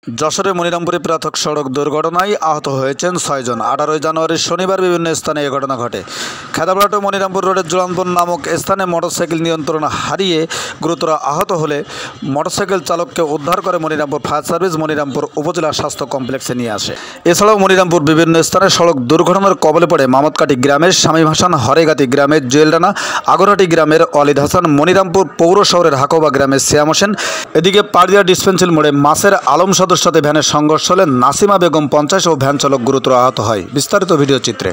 যশোরে মনিরামপুরে পৃথক সড়ক দুর্ঘটনায় আহত হয়েছেন ৬ জন। ১৮ জানুয়ারি শনিবার বিভিন্ন স্থানে এ ঘটনা ঘটে। খেদাবলাট মনিরামপুর রোডের জুলানপুর নামক স্থানে মোটরসাইকেল নিয়ন্ত্রণ হারিয়ে গুরুতর আহত হলে মোটরসাইকেল চালককে উদ্ধার করে মনিরামপুর ফায়ার সার্ভিস মনিরামপুর উপজেলা স্বাস্থ্য কমপ্লেক্সে নিয়ে আসে। এছাড়াও মনিরামপুর বিভিন্ন স্থানে সড়ক দুর্ঘটনার কবলে পড়ে মামদকাটি গ্রামের শামীম হাসান, হরেগাতি গ্রামের জুয়েলরানা, আগরহাটি গ্রামের ওয়ালিদ হাসান, মনিরামপুর পৌর শহরের হাকোবা গ্রামের সিয়াম হোসেন। এদিকে পাড়িয়া ডিসপেন্সারি মোড়ে মাসের আলম সাথে ভ্যানের সংঘর্ষ হলে নাসিমা বেগম ৫০ ও ভ্যান চালক গুরুতর আহত হয়। বিস্তারিত ভিডিও চিত্রে।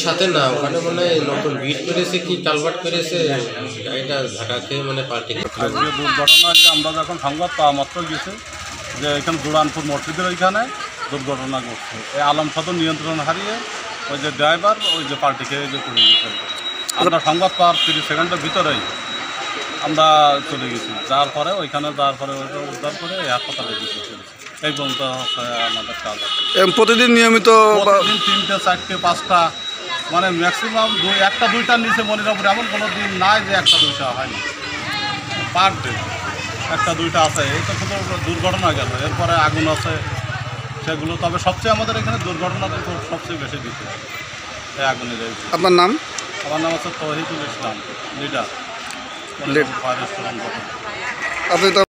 সাথে না ওখানে মানে নতুন ভিড় করেছে কি কালভার্ট করেছে গাড়িটা ধাক্কা খেয়ে মানে পাল্টে আজকে দুর্ঘটনা যে আমরা যখন সংবাদ পাওয়া মাত্র গেছে যে এখানে জুরানপুর মসজিদের ওইখানে দুর্ঘটনা ঘটছে। এই আলম সদর নিয়ন্ত্রণ হারিয়ে ওই যে ড্রাইভার ওই যে পাল্টি খেয়ে যে পড়ে গেছে। আমরা সংবাদ পাওয়ার 30 সেকেন্ডের ভিতরেই আমরা চলে গেছি, যাওয়ার পরে ওইখানে যাওয়ার পরে ওইটা উদ্ধার করে হাসপাতালে গেছি। এই পর্যন্ত আমাদের কাজ। প্রতিদিন নিয়মিত 3টে 4টে 5টা মানে ম্যাক্সিমাম 1টা 2টার নিচে মনিরামপুর এমন কোনো দিন নাই যে 1টা 2টা হয়নি। পার ডে 1টা 2টা আছে। এই তো শুধু দুর্ঘটনা গেল, এরপরে আগুন আছে সেগুলো। তবে সবচেয়ে আমাদের এখানে দুর্ঘটনাটা সবচেয়ে বেশি দিচ্ছে এই আগুনের। আপনার নাম? আমার নাম হচ্ছে তৌহিদুল ইসলাম, লিডার। আপনি তো